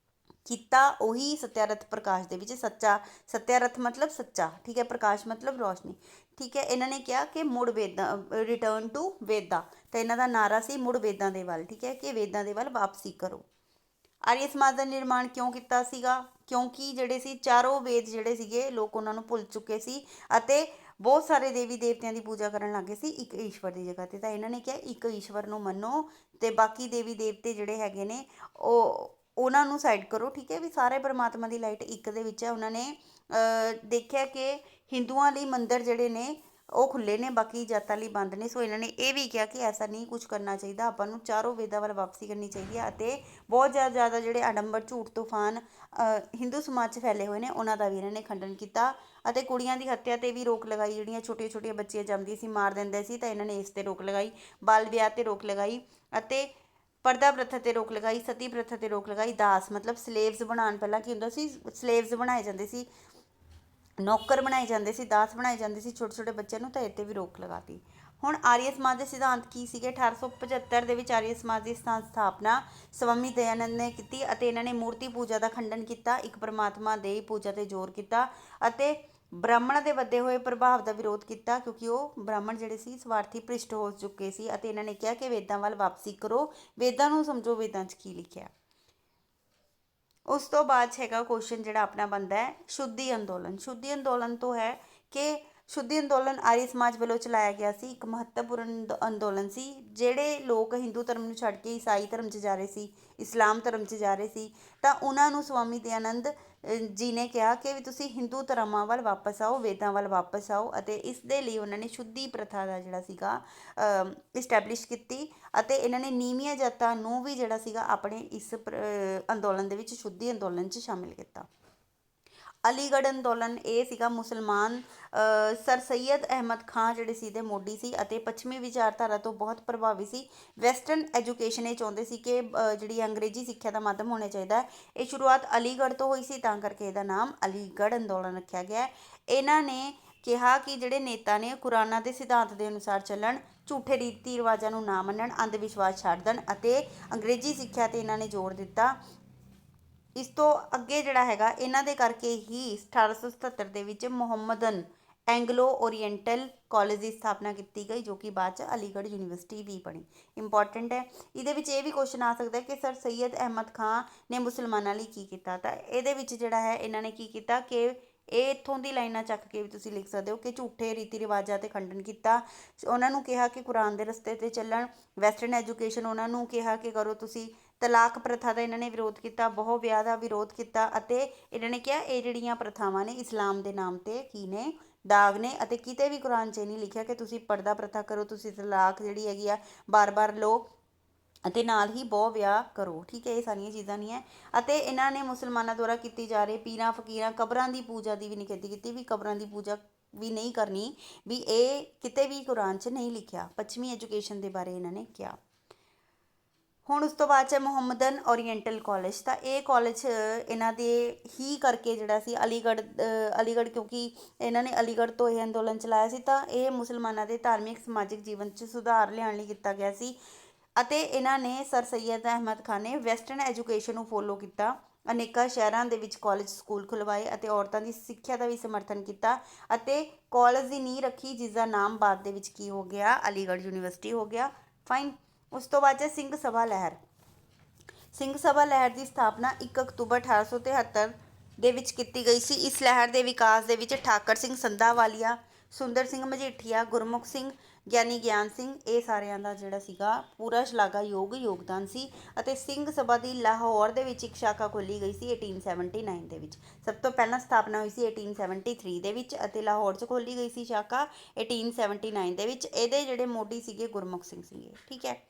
A: ਕੀਤਾ ਉਹੀ ਸਤਿਆਰਥ ਪ੍ਰਕਾਸ਼ ਦੇ ਵਿੱਚ ਸੱਚਾ, ਸਤਿਆਰਥ ਮਤਲਬ ਸੱਚਾ, ਠੀਕ ਹੈ, ਪ੍ਰਕਾਸ਼ ਮਤਲਬ ਰੋਸ਼ਨੀ, ਠੀਕ ਹੈ। ਇਹਨਾਂ ਨੇ ਕਿਹਾ ਕਿ ਮੁੜ ਵੇਦਾਂ, ਰਿਟਰਨ ਟੂ ਵੇਦਾ, ਤਾਂ ਇਹਨਾਂ ਦਾ ਨਾਰਾ ਸੀ ਮੁੜ ਵੇਦਾਂ ਦੇ ਵੱਲ, ਠੀਕ ਹੈ, ਕਿ ਵੇਦਾਂ ਦੇ ਵੱਲ ਵਾਪਸੀ ਕਰੋ। ਆਰੀਆ ਸਮਾਜ ਦਾ ਨਿਰਮਾਣ ਕਿਉਂ ਕੀਤਾ ਸੀਗਾ? ਕਿਉਂਕਿ ਜਿਹੜੇ ਸੀ ਚਾਰੋਂ ਵੇਦ ਜਿਹੜੇ ਸੀਗੇ ਲੋਕ ਉਹਨਾਂ ਨੂੰ ਭੁੱਲ ਚੁੱਕੇ ਸੀ ਅਤੇ ਬਹੁਤ ਸਾਰੇ ਦੇਵੀ ਦੇਵਤਿਆਂ ਦੀ ਪੂਜਾ ਕਰਨ ਲੱਗੇ ਸੀ ਇੱਕ ਈਸ਼ਵਰ ਦੀ ਜਗ੍ਹਾ 'ਤੇ। ਤਾਂ ਇਹਨਾਂ ਨੇ ਕਿਹਾ ਇੱਕ ਈਸ਼ਵਰ ਨੂੰ ਮੰਨੋ ਅਤੇ ਬਾਕੀ ਦੇਵੀ ਦੇਵਤੇ ਜਿਹੜੇ ਹੈਗੇ ਨੇ ਉਹਨਾਂ ਨੂੰ ਸਾਈਡ ਕਰੋ, ਠੀਕ ਹੈ, ਵੀ ਸਾਰੇ ਪਰਮਾਤਮਾ ਦੀ ਲਾਈਟ ਇੱਕ ਦੇ ਵਿੱਚ ਹੈ। ਉਹਨਾਂ ਨੇ ਦੇਖਿਆ ਕਿ ਹਿੰਦੂਆਂ ਲਈ ਮੰਦਿਰ ਜਿਹੜੇ ਨੇ ਉਹ ਖੁੱਲ੍ਹੇ ਨੇ, ਬਾਕੀ ਜਾਤਾਂ ਲਈ ਬੰਦ ਨੇ। ਸੋ ਇਹਨਾਂ ਨੇ ਇਹ ਵੀ ਕਿਹਾ ਕਿ ਐਸਾ ਨਹੀਂ ਕੁਝ ਕਰਨਾ ਚਾਹੀਦਾ, ਆਪਾਂ ਨੂੰ ਚਾਰੋਂ ਵੇਦਾਂ ਵੱਲ ਵਾਪਸੀ ਕਰਨੀ ਚਾਹੀਦੀ ਹੈ ਅਤੇ ਬਹੁਤ ਜ਼ਿਆਦਾ ਜਿਹੜੇ ਆਡੰਬਰ ਝੂਠ ਤੂਫਾਨ ਹਿੰਦੂ ਸਮਾਜ 'ਚ ਫੈਲੇ ਹੋਏ ਨੇ ਉਹਨਾਂ ਦਾ ਵੀ ਇਹਨਾਂ ਨੇ ਖੰਡਨ ਕੀਤਾ ਅਤੇ ਕੁੜੀਆਂ ਦੀ ਹੱਤਿਆ 'ਤੇ ਵੀ ਰੋਕ ਲਗਾਈ। ਜਿਹੜੀਆਂ ਛੋਟੀਆਂ ਛੋਟੀਆਂ ਬੱਚੀਆਂ ਜੰਮਦੀਆਂ ਸੀ ਮਾਰ ਦਿੰਦੇ ਸੀ, ਤਾਂ ਇਹਨਾਂ ਨੇ ਇਸ 'ਤੇ ਰੋਕ ਲਗਾਈ। ਬਾਲ ਵਿਆਹ 'ਤੇ ਰੋਕ ਲਗਾਈ ਅਤੇ ਪਰਦਾ ਪ੍ਰਥਾ 'ਤੇ ਰੋਕ ਲਗਾਈ, ਸਤੀ ਪ੍ਰਥਾ 'ਤੇ ਰੋਕ ਲਗਾਈ। ਦਾਸ ਮਤਲਬ ਸਲੇਵਸ ਬਣਾਉਣ, ਪਹਿਲਾਂ ਕੀ ਹੁੰਦਾ ਸੀ, ਸਲੇਵਸ ਬਣਾਏ ਜਾਂਦੇ ਸੀ, ਨੌਕਰ ਬਣਾਏ ਜਾਂਦੇ ਸੀ, ਦਾਸ ਬਣਾਏ ਜਾਂਦੇ ਸੀ ਛੋਟੇ ਛੋਟੇ ਬੱਚਿਆਂ ਨੂੰ, ਤਾਂ ਇਹ 'ਤੇ ਵੀ ਰੋਕ ਲਗਾਤੀ। ਹੁਣ ਆਰੀਆ ਸਮਾਜ ਦੇ ਸਿਧਾਂਤ ਕੀ ਸੀਗੇ? 1875 ਦੇ ਵਿੱਚ ਆਰੀਆ ਸਮਾਜ ਦੀ ਸਥਾਪਨਾ ਸਵਾਮੀ ਦਇਆਨੰਦ ਨੇ ਕੀਤੀ ਅਤੇ ਇਹਨਾਂ ਨੇ ਮੂਰਤੀ ਪੂਜਾ ਦਾ ਖੰਡਨ ਕੀਤਾ, ਇੱਕ ਪਰਮਾਤਮਾ ਦੇ ਪੂਜਾ 'ਤੇ ਜ਼ੋਰ ਕੀਤਾ ਅਤੇ ਬ੍ਰਾਹਮਣਾਂ ਦੇ ਵਧੇ ਹੋਏ ਪ੍ਰਭਾਵ ਦਾ ਵਿਰੋਧ ਕੀਤਾ, ਕਿਉਂਕਿ ਉਹ ਬ੍ਰਾਹਮਣ ਜਿਹੜੇ ਸੀ ਸਵਾਰਥੀ ਭ੍ਰਿਸ਼ਟ ਹੋ ਚੁੱਕੇ ਸੀ ਅਤੇ ਇਹਨਾਂ ਨੇ ਕਿਹਾ ਕਿ ਵੇਦਾਂ ਵੱਲ ਵਾਪਸੀ ਕਰੋ, ਵੇਦਾਂ ਨੂੰ ਸਮਝੋ, ਵੇਦਾਂ 'ਚ ਕੀ ਲਿਖਿਆ। ਉਸ ਤੋਂ ਬਾਅਦ ਹੈਗਾ ਕੁਐਸਚਨ ਜਿਹੜਾ ਆਪਣਾ ਬਣਦਾ ਹੈ ਸ਼ੁੱਧੀ ਅੰਦੋਲਨ। ਸ਼ੁੱਧੀ ਅੰਦੋਲਨ ਤੋਂ ਹੈ ਕਿ ਸ਼ੁੱਧੀ ਅੰਦੋਲਨ ਆਰੀਆ ਸਮਾਜ ਵੱਲੋਂ ਚਲਾਇਆ ਗਿਆ ਸੀ, ਇੱਕ ਮਹੱਤਵਪੂਰਨ ਅੰਦੋਲਨ ਸੀ। ਜਿਹੜੇ ਲੋਕ ਹਿੰਦੂ ਧਰਮ ਨੂੰ ਛੱਡ ਕੇ ਈਸਾਈ ਧਰਮ 'ਚ ਜਾ ਰਹੇ ਸੀ, ਇਸਲਾਮ ਧਰਮ 'ਚ ਜਾ ਰਹੇ ਸੀ, ਤਾਂ ਉਹਨਾਂ ਨੂੰ ਸਵਾਮੀ ਦਇਆਨੰਦ ਜੀ ਨੇ ਕਿਹਾ ਕਿ ਵੀ ਤੁਸੀਂ ਹਿੰਦੂ ਧਰਮਾਂ ਵੱਲ ਵਾਪਸ ਆਓ, ਵੇਦਾਂ ਵੱਲ ਵਾਪਸ ਆਓ, ਅਤੇ ਇਸ ਦੇ ਲਈ ਉਹਨਾਂ ਨੇ ਸ਼ੁੱਧੀ ਪ੍ਰਥਾ ਦਾ ਜਿਹੜਾ ਸੀਗਾ ਇਸਟੈਬਲਿਸ਼ ਕੀਤੀ ਅਤੇ ਇਹਨਾਂ ਨੇ ਨੀਵੀਆਂ ਜਾਤਾਂ ਨੂੰ ਵੀ ਜਿਹੜਾ ਸੀਗਾ ਆਪਣੇ ਇਸ ਅੰਦੋਲਨ ਦੇ ਵਿੱਚ ਸ਼ੁੱਧੀ ਅੰਦੋਲਨ 'ਚ ਸ਼ਾਮਿਲ ਕੀਤਾ। ਅਲੀਗੜ੍ਹ ਅੰਦੋਲਨ ਇਹ ਸੀਗਾ ਮੁਸਲਮਾਨ ਸਰ ਸੈਯਦ ਅਹਿਮਦ ਖਾਂ ਜਿਹੜੇ ਸੀ ਦੇ ਮੋਢੀ ਸੀ ਅਤੇ ਪੱਛਮੀ ਵਿਚਾਰਧਾਰਾ ਤੋਂ ਬਹੁਤ ਪ੍ਰਭਾਵੀ ਸੀ। ਵੈਸਟਰਨ ਐਜੂਕੇਸ਼ਨ ਇਹ ਚਾਹੁੰਦੇ ਸੀ ਕਿ ਜਿਹੜੀ ਅੰਗਰੇਜ਼ੀ ਸਿੱਖਿਆ ਦਾ ਮਾਧਿਅਮ ਹੋਣਾ ਚਾਹੀਦਾ। ਇਹ ਸ਼ੁਰੂਆਤ ਅਲੀਗੜ੍ਹ ਤੋਂ ਹੋਈ ਸੀ, ਤਾਂ ਕਰਕੇ ਇਹਦਾ ਨਾਮ ਅਲੀਗੜ੍ਹ ਅੰਦੋਲਨ ਰੱਖਿਆ ਗਿਆ। ਇਹਨਾਂ ਨੇ ਕਿਹਾ ਕਿ ਜਿਹੜੇ ਨੇਤਾ ਨੇ ਕੁਰਾਨਾਂ ਦੇ ਸਿਧਾਂਤ ਦੇ ਅਨੁਸਾਰ ਚੱਲਣ, ਝੂਠੇ ਰੀਤੀ ਰਿਵਾਜਾਂ ਨੂੰ ਨਾ ਮੰਨਣ, ਅੰਧ ਵਿਸ਼ਵਾਸ ਛੱਡ ਦੇਣ ਅਤੇ ਅੰਗਰੇਜ਼ੀ ਸਿੱਖਿਆ 'ਤੇ ਇਹਨਾਂ ਨੇ ਜ਼ੋਰ ਦਿੱਤਾ। ਇਸ ਤੋਂ ਅੱਗੇ ਜਿਹੜਾ ਹੈਗਾ ਇਹਨਾਂ ਦੇ ਕਰਕੇ ਹੀ 1877 ਦੇ ਵਿੱਚ ਮੁਹੰਮਦਨ ਐਂਗਲੋ ਓਰੀਐਂਟਲ ਕਾਲਜ ਦੀ ਸਥਾਪਨਾ ਕੀਤੀ ਗਈ, ਜੋ ਕਿ ਬਾਅਦ 'ਚ ਅਲੀਗੜ੍ਹ ਯੂਨੀਵਰਸਿਟੀ ਵੀ ਬਣੀ। ਇੰਪੋਰਟੈਂਟ ਹੈ। ਇਹਦੇ ਵਿੱਚ ਇਹ ਵੀ ਕੁਐਸਚਨ ਆ ਸਕਦਾ ਕਿ ਸਰ ਸੈਯਦ ਅਹਿਮਦ ਖਾਂ ਨੇ ਮੁਸਲਮਾਨਾਂ ਲਈ ਕੀ ਕੀਤਾ, ਤਾਂ ਇਹਦੇ ਵਿੱਚ ਜਿਹੜਾ ਹੈ ਇਹਨਾਂ ਨੇ ਕੀ ਕੀਤਾ ਕਿ ਇਹ ਇੱਥੋਂ ਦੀ ਲਾਈਨਾਂ ਚੱਕ ਕੇ ਵੀ ਤੁਸੀਂ ਲਿਖ ਸਕਦੇ ਹੋ ਕਿ ਝੂਠੇ ਰੀਤੀ ਰਿਵਾਜਾਂ 'ਤੇ ਖੰਡਨ ਕੀਤਾ। ਉਹਨਾਂ ਨੂੰ ਕਿਹਾ ਕਿ ਕੁਰਾਨ ਦੇ ਰਸਤੇ 'ਤੇ ਚੱਲਣ। ਵੈਸਟਰਨ ਐਜੂਕੇਸ਼ਨ ਉਹਨਾਂ ਨੂੰ ਕਿਹਾ ਕਿ ਕਰੋ ਤੁਸੀਂ। ਤਲਾਕ ਪ੍ਰਥਾ ਦਾ ਇਹਨਾਂ ਨੇ ਵਿਰੋਧ ਕੀਤਾ, ਬਹੁ ਵਿਆਹ ਦਾ ਵਿਰੋਧ ਕੀਤਾ ਅਤੇ ਇਹਨਾਂ ਨੇ ਕਿਹਾ ਇਹ ਜਿਹੜੀਆਂ ਪ੍ਰਥਾਵਾਂ ਨੇ ਇਸਲਾਮ ਦੇ ਨਾਮ 'ਤੇ ਕੀ ਨੇ, ਦਾਗ ਨੇ, ਅਤੇ ਕਿਤੇ ਵੀ ਕੁਰਾਨ 'ਚ ਨਹੀਂ ਲਿਖਿਆ ਕਿ ਤੁਸੀਂ ਪਰਦਾ ਪ੍ਰਥਾ ਕਰੋ, ਤੁਸੀਂ ਤਲਾਕ ਜਿਹੜੀ ਹੈਗੀ ਆ ਬਾਰ-ਬਾਰ ਲਓ ਅਤੇ ਨਾਲ ਹੀ ਬਹੁ ਵਿਆਹ ਕਰੋ, ਠੀਕ ਹੈ, ਇਹ ਸਾਰੀਆਂ ਚੀਜ਼ਾਂ ਨਹੀਂ ਹੈ। ਅਤੇ ਇਹਨਾਂ ਨੇ ਮੁਸਲਮਾਨਾਂ ਦੁਆਰਾ ਕੀਤੀ ਜਾ ਰਹੀ ਪੀਰਾਂ ਫਕੀਰਾਂ ਕਬਰਾਂ ਦੀ ਪੂਜਾ ਦੀ ਵੀ ਨਿਖੇਧੀ ਕੀਤੀ, ਵੀ ਕਬਰਾਂ ਦੀ ਪੂਜਾ ਵੀ ਨਹੀਂ ਕਰਨੀ, ਵੀ ਇਹ ਕਿਤੇ ਵੀ ਕੁਰਾਨ 'ਚ ਨਹੀਂ ਲਿਖਿਆ। ਪੱਛਮੀ ਐਜੂਕੇਸ਼ਨ ਦੇ ਬਾਰੇ ਇਹਨਾਂ ਨੇ ਕਿਹਾ। ਹੁਣ ਉਸ ਤੋਂ ਬਾਅਦ 'ਚ ਮੁਹੰਮਦਨ ਓਰੀਐਂਟਲ ਕਾਲਜ, ਤਾਂ ਇਹ ਕਾਲਜ ਇਹਨਾਂ ਦੇ ਹੀ ਕਰਕੇ ਜਿਹੜਾ ਸੀ ਅਲੀਗੜ੍ਹ ਕਿਉਂਕਿ ਇਹਨਾਂ ਨੇ ਅਲੀਗੜ੍ਹ ਤੋਂ ਇਹ ਅੰਦੋਲਨ ਚਲਾਇਆ ਸੀ, ਤਾਂ ਇਹ ਮੁਸਲਮਾਨਾਂ ਦੇ ਧਾਰਮਿਕ ਸਮਾਜਿਕ ਜੀਵਨ 'ਚ ਸੁਧਾਰ ਲਿਆਉਣ ਲਈ ਕੀਤਾ ਗਿਆ ਸੀ ਅਤੇ ਇਹਨਾਂ ਨੇ ਸਰ ਸੈਯਦ ਅਹਿਮਦ ਖਾਨ ਨੇ ਵੈਸਟਰਨ ਐਜੂਕੇਸ਼ਨ ਨੂੰ ਫੋਲੋ ਕੀਤਾ। ਅਨੇਕਾਂ ਸ਼ਹਿਰਾਂ ਦੇ ਵਿੱਚ ਕਾਲਜ ਸਕੂਲ ਖੁਲਵਾਏ ਅਤੇ ਔਰਤਾਂ ਦੀ ਸਿੱਖਿਆ ਦਾ ਵੀ ਸਮਰਥਨ ਕੀਤਾ ਅਤੇ ਕਾਲਜ ਦੀ ਨੀਂਹ ਰੱਖੀ, ਜਿਸ ਦਾ ਨਾਮ ਬਾਅਦ ਦੇ ਵਿੱਚ ਕੀ ਹੋ ਗਿਆ, ਅਲੀਗੜ੍ਹ ਯੂਨੀਵਰਸਿਟੀ ਹੋ ਗਿਆ। ਫਾਈਨ। ਉਸ ਤੋਂ ਬਾਅਦ 'ਚ ਸਿੰਘ ਸਭਾ ਲਹਿਰ। ਸਿੰਘ ਸਭਾ ਲਹਿਰ ਦੀ ਸਥਾਪਨਾ 1 ਅਕਤੂਬਰ 1873 ਦੇ ਵਿੱਚ ਕੀਤੀ ਗਈ ਸੀ। ਇਸ ਲਹਿਰ ਦੇ ਵਿਕਾਸ ਦੇ ਵਿੱਚ ਠਾਕਰ ਸਿੰਘ ਸੰਧਾਵਾਲੀਆ, ਸੁੰਦਰ ਸਿੰਘ ਮਜੀਠੀਆ, ਗੁਰਮੁਖ ਸਿੰਘ, ਗਿਆਨੀ ਗਿਆਨ ਸਿੰਘ, ਇਹ ਸਾਰਿਆਂ ਦਾ ਜਿਹੜਾ ਸੀਗਾ ਪੂਰਾ ਸ਼ਲਾਘਾਯੋਗ ਯੋਗਦਾਨ ਸੀ। ਅਤੇ ਸਿੰਘ ਸਭਾ ਦੀ ਲਾਹੌਰ ਦੇ ਵਿੱਚ ਇੱਕ ਸ਼ਾਖਾ ਖੋਲ੍ਹੀ ਗਈ ਸੀ 1879 ਦੇ ਵਿੱਚ। ਸਭ ਤੋਂ ਪਹਿਲਾਂ ਸਥਾਪਨਾ ਹੋਈ ਸੀ 1873 ਦੇ ਵਿੱਚ ਅਤੇ ਲਾਹੌਰ 'ਚ ਖੋਲ੍ਹੀ ਗਈ ਸੀ ਸ਼ਾਖਾ 1879 ਦੇ ਵਿੱਚ। ਇਹਦੇ ਜਿਹੜੇ ਮੋਢੀ ਸੀਗੇ ਗੁਰਮੁਖ ਸਿੰਘ ਸੀਗੇ, ਠੀਕ ਹੈ।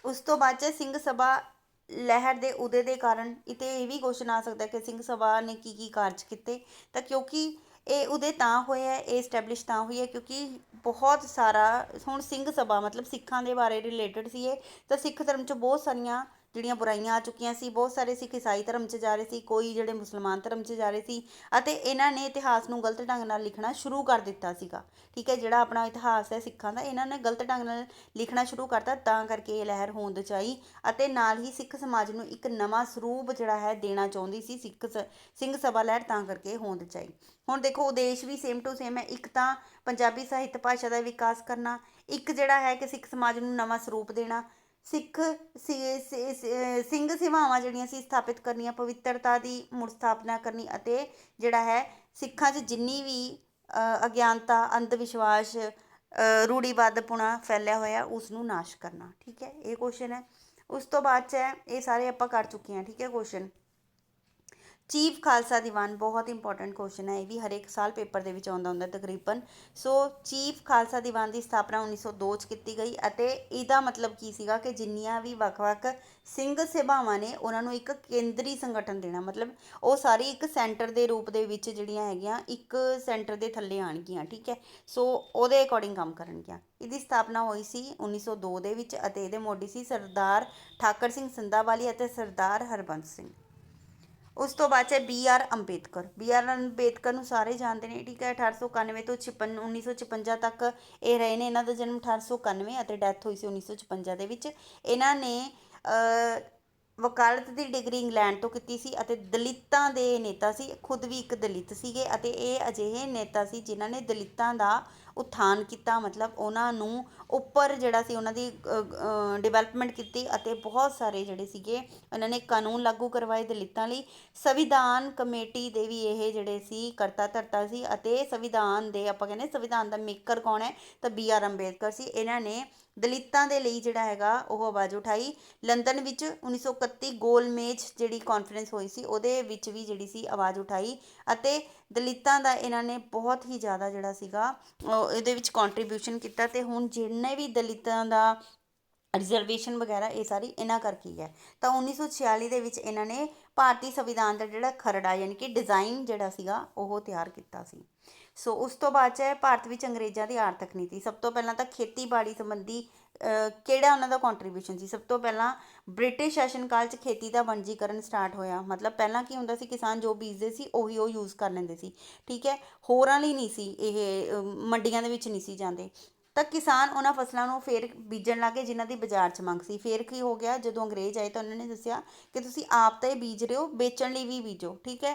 A: ਉਸ ਤੋਂ ਬਾਅਦ 'ਚ ਸਿੰਘ ਸਭਾ ਲਹਿਰ ਦੇ ਉਦੇ ਦੇ ਕਾਰਨ ਇੱਥੇ ਇਹ ਵੀ ਕੁਐਸਚਨ ਆ ਸਕਦਾ ਕਿ ਸਿੰਘ ਸਭਾ ਨੇ ਕੀ ਕੀ ਕਾਰਜ ਕੀਤੇ, ਤਾਂ ਕਿਉਂਕਿ ਇਹ ਉਦੇ ਤਾਂ ਹੋਇਆ ਹੈ, ਇਹ ਇਸਟੈਬਲਿਸ਼ ਤਾਂ ਹੋਈ ਹੈ ਕਿਉਂਕਿ ਬਹੁਤ ਸਾਰਾ ਹੁਣ ਸਿੰਘ ਸਭਾ ਮਤਲਬ ਸਿੱਖਾਂ ਦੇ ਬਾਰੇ ਰਿਲੇਟਡ ਸੀ ਇਹ, ਤਾਂ ਸਿੱਖ ਧਰਮ 'ਚ ਬਹੁਤ ਸਾਰੀਆਂ ਜਿਹੜੀਆਂ ਬੁਰਾਈਆਂ ਆ ਚੁੱਕੀਆਂ ਸੀ। ਬਹੁਤ ਸਾਰੇ ਸਿੱਖ ਈਸਾਈ ਧਰਮ 'ਚ ਜਾ ਰਹੇ ਸੀ, ਕੋਈ ਜਿਹੜੇ ਮੁਸਲਮਾਨ ਧਰਮ 'ਚ ਜਾ ਰਹੇ ਸੀ, ਅਤੇ ਇਹਨਾਂ ਨੇ ਇਤਿਹਾਸ ਨੂੰ ਗਲਤ ਢੰਗ ਨਾਲ ਲਿਖਣਾ ਸ਼ੁਰੂ ਕਰ ਦਿੱਤਾ ਸੀਗਾ। ਠੀਕ ਹੈ, ਜਿਹੜਾ ਆਪਣਾ ਇਤਿਹਾਸ ਹੈ ਸਿੱਖਾਂ ਦਾ, ਇਹਨਾਂ ਨੇ ਗਲਤ ਢੰਗ ਨਾਲ ਲਿਖਣਾ ਸ਼ੁਰੂ ਕਰਤਾ, ਤਾਂ ਕਰਕੇ ਇਹ ਲਹਿਰ ਹੋਂਦ 'ਚ ਆਈ। ਅਤੇ ਨਾਲ ਹੀ ਸਿੱਖ ਸਮਾਜ ਨੂੰ ਇੱਕ ਨਵਾਂ ਸਰੂਪ ਜਿਹੜਾ ਹੈ ਦੇਣਾ ਚਾਹੁੰਦੀ ਸੀ ਸਿੰਘ ਸਭਾ ਲਹਿਰ, ਤਾਂ ਕਰਕੇ ਹੋਂਦ 'ਚ ਆਈ। ਹੁਣ ਦੇਖੋ ਉਦੇਸ਼ ਵੀ ਸੇਮ ਟੂ ਸੇਮ ਹੈ, ਇੱਕ ਤਾਂ ਪੰਜਾਬੀ ਸਾਹਿਤ ਭਾਸ਼ਾ ਦਾ ਵਿਕਾਸ ਕਰਨਾ, ਇੱਕ ਜਿਹੜਾ ਹੈ ਕਿ ਸਿੱਖ ਸਮਾਜ ਨੂੰ ਨਵਾਂ ਸਰੂਪ ਦੇਣਾ, ਸਿੰਘ ਸਭਾਵਾਂ ਜਿਹੜੀਆਂ ਸੀ ਸਥਾਪਿਤ ਕਰਨੀਆਂ, ਪਵਿੱਤਰਤਾ ਦੀ ਮੁੜ ਸਥਾਪਨਾ ਕਰਨੀ, ਅਤੇ ਜਿਹੜਾ ਹੈ ਸਿੱਖਾਂ 'ਚ ਜਿੰਨੀ ਵੀ ਅਗਿਆਨਤਾ, ਅੰਧ ਵਿਸ਼ਵਾਸ, ਰੂੜੀਵਾਦਪੁਣਾ ਫੈਲਿਆ ਹੋਇਆ ਉਸ ਨੂੰ ਨਾਸ਼ ਕਰਨਾ। ਠੀਕ ਹੈ, ਇਹ ਕੁਐਸਚਨ ਹੈ। ਉਸ ਤੋਂ ਬਾਅਦ 'ਚ ਹੈ, ਇਹ ਸਾਰੇ ਆਪਾਂ ਕਰ ਚੁੱਕੇ ਹਾਂ। ਠੀਕ ਹੈ, ਕੁਐਸਚਨ ਚੀਫ ਖਾਲਸਾ ਦੀਵਾਨ, ਬਹੁਤ ਇੰਪੋਰਟੈਂਟ ਕੁਐਸਚਨ ਹੈ, ਇਹ ਵੀ ਹਰੇਕ ਸਾਲ ਪੇਪਰ ਦੇ ਵਿੱਚ ਆਉਂਦਾ ਹੁੰਦਾ ਤਕਰੀਬਨ। ਸੋ ਚੀਫ ਖਾਲਸਾ ਦੀਵਾਨ ਦੀ ਸਥਾਪਨਾ 1902 'ਚ ਕੀਤੀ ਗਈ, ਅਤੇ ਇਹਦਾ ਮਤਲਬ ਕੀ ਸੀਗਾ ਕਿ ਜਿੰਨੀਆਂ ਵੀ ਵੱਖ-ਵੱਖ ਸਿੰਘ ਸਭਾਵਾਂ ਨੇ ਉਹਨਾਂ ਨੂੰ ਇੱਕ ਕੇਂਦਰੀ ਸੰਗਠਨ ਦੇਣਾ, ਮਤਲਬ ਉਹ ਸਾਰੀ ਇੱਕ ਸੈਂਟਰ ਦੇ ਰੂਪ ਦੇ ਵਿੱਚ ਜਿਹੜੀਆਂ ਹੈਗੀਆਂ ਇੱਕ ਸੈਂਟਰ ਦੇ ਥੱਲੇ ਆਉਣਗੀਆਂ। ਠੀਕ ਹੈ, ਸੋ ਉਹਦੇ ਅਕੋਰਡਿੰਗ ਕੰਮ ਕਰਨਗੀਆਂ। ਇਹਦੀ ਸਥਾਪਨਾ ਹੋਈ ਸੀ 1902 ਦੇ ਵਿੱਚ, ਅਤੇ ਇਹਦੇ ਮੋਢੀ ਸੀ ਸਰਦਾਰ ਠਾਕਰ ਸਿੰਘ ਸੰਧਾਵਾਲੀ ਅਤੇ ਸਰਦਾਰ ਹਰਬੰਸ ਸਿੰਘ। ਉਸ ਤੋਂ ਬਾਅਦ 'ਚ BR ਅੰਬੇਦਕਰ। BR ਅੰਬੇਦਕਰ ਨੂੰ ਸਾਰੇ ਜਾਣਦੇ ਨੇ। ਠੀਕ ਹੈ, 1891 ਤੋਂ 1956 ਤੱਕ ਇਹ ਰਹੇ ਨੇ। ਇਹਨਾਂ ਦਾ ਜਨਮ 1891 ਅਤੇ ਡੈਥ ਹੋਈ ਸੀ 1956 ਦੇ ਵਿੱਚ। ਇਹਨਾਂ ਨੇ ਵਕਾਲਤ ਦੀ ਡਿਗਰੀ ਇੰਗਲੈਂਡ ਤੋਂ ਕੀਤੀ ਸੀ, ਅਤੇ ਦਲਿਤਾਂ ਦੇ ਨੇਤਾ ਸੀ, ਖੁਦ ਵੀ ਇੱਕ ਦਲਿਤ ਸੀਗੇ, ਅਤੇ ਇਹ ਅਜਿਹੇ ਨੇਤਾ ਸੀ ਜਿਨ੍ਹਾਂ ਨੇ ਦਲਿਤਾਂ ਦਾ ਉਥਾਨ ਕੀਤਾ, ਮਤਲਬ ਉਹਨਾਂ ਨੂੰ ਉੱਪਰ ਜਿਹੜਾ ਸੀ ਉਹਨਾਂ ਦੀ ਡਿਵੈਲਪਮੈਂਟ ਕੀਤੀ, ਅਤੇ ਬਹੁਤ ਸਾਰੇ ਜਿਹੜੇ ਸੀਗੇ ਉਹਨਾਂ ਨੇ ਕਾਨੂੰਨ ਲਾਗੂ ਕਰਵਾਏ ਦਲਿਤਾਂ ਲਈ। ਸੰਵਿਧਾਨ ਕਮੇਟੀ ਦੇ ਵੀ ਇਹ ਜਿਹੜੇ ਸੀ ਕਰਤਾ ਧਰਤਾ ਸੀ, ਅਤੇ ਸੰਵਿਧਾਨ ਦੇ ਆਪਾਂ ਕਹਿੰਦੇ ਸੰਵਿਧਾਨ ਦਾ ਮੇਕਰ ਕੌਣ ਹੈ, ਤਾਂ BR ਅੰਬੇਦਕਰ ਸੀ। ਇਹਨਾਂ ਨੇ ਦਲਿਤਾਂ ਦੇ ਲਈ ਜਿਹੜਾ ਹੈਗਾ ਉਹ ਆਵਾਜ਼ ਉਠਾਈ। ਲੰਡਨ ਵਿੱਚ 1931 ਗੋਲਮੇਜ ਜਿਹੜੀ ਕਾਨਫਰੰਸ ਹੋਈ ਸੀ ਉਹਦੇ ਵਿੱਚ ਵੀ ਜਿਹੜੀ ਸੀ ਆਵਾਜ਼ ਉਠਾਈ, ਅਤੇ ਦਲਿਤਾਂ ਦਾ ਇਹਨਾਂ ਨੇ ਬਹੁਤ ਹੀ ਜ਼ਿਆਦਾ ਜਿਹੜਾ ਸੀਗਾ ਇਹਦੇ ਵਿੱਚ ਕੰਟਰੀਬਿਊਸ਼ਨ ਕੀਤਾ। ਅਤੇ ਹੁਣ ਜਿੰਨੇ ਵੀ ਦਲਿਤਾਂ ਦਾ ਰਿਜ਼ਰਵੇਸ਼ਨ ਵਗੈਰਾ ਇਹ ਸਾਰੀ ਇਹਨਾਂ ਕਰਕੇ ਹੀ ਹੈ। ਤਾਂ 1946 ਦੇ ਵਿੱਚ ਇਹਨਾਂ ਨੇ ਭਾਰਤੀ ਸੰਵਿਧਾਨ ਦਾ ਜਿਹੜਾ ਖਰੜਾ ਯਾਨੀ ਕਿ ਡਿਜ਼ਾਈਨ ਜਿਹੜਾ ਸੀਗਾ ਉਹ ਤਿਆਰ ਕੀਤਾ ਸੀ। ਸੋ ਉਸ ਤੋਂ ਬਾਅਦ 'ਚ ਹੈ ਭਾਰਤ ਵਿੱਚ ਅੰਗਰੇਜ਼ਾਂ ਦੀ ਆਰਥਿਕ ਨੀਤੀ। ਸਭ ਤੋਂ ਪਹਿਲਾਂ ਤਾਂ ਖੇਤੀਬਾੜੀ ਸੰਬੰਧੀ ਕਿਹੜਾ ਉਹਨਾਂ ਦਾ ਕੰਟਰੀਬਿਊਸ਼ਨ ਸੀ। ਸਭ ਤੋਂ ਪਹਿਲਾਂ ਬ੍ਰਿਟਿਸ਼ ਸ਼ਾਸਨ ਕਾਲ 'ਚ ਖੇਤੀ ਦਾ ਵਣਜੀਕਰਨ ਸਟਾਰਟ ਹੋਇਆ। ਮਤਲਬ ਪਹਿਲਾਂ ਕੀ ਹੁੰਦਾ ਸੀ, ਕਿਸਾਨ ਜੋ ਬੀਜਦੇ ਸੀ ਉਹੀ ਉਹ ਯੂਜ਼ ਕਰ ਲੈਂਦੇ ਸੀ। ਠੀਕ ਹੈ, ਹੋਰਾਂ ਲਈ ਨਹੀਂ ਸੀ ਇਹ, ਮੰਡੀਆਂ ਦੇ ਵਿੱਚ ਨਹੀਂ ਸੀ ਜਾਂਦੇ। ਤਾਂ ਕਿਸਾਨ ਉਹਨਾਂ ਫਸਲਾਂ ਨੂੰ ਫਿਰ ਬੀਜਣ ਲੱਗੇ ਜਿਨ੍ਹਾਂ ਦੀ ਬਾਜ਼ਾਰ 'ਚ ਮੰਗ ਸੀ। ਫਿਰ ਕੀ ਹੋ ਗਿਆ, ਜਦੋਂ ਅੰਗਰੇਜ਼ ਆਏ ਤਾਂ ਉਹਨਾਂ ਨੇ ਦੱਸਿਆ ਕਿ ਤੁਸੀਂ ਆਪ ਤਾਂ ਇਹ ਬੀਜ ਰਹੇ ਹੋ, ਵੇਚਣ ਲਈ ਵੀ ਬੀਜੋ। ਠੀਕ ਹੈ,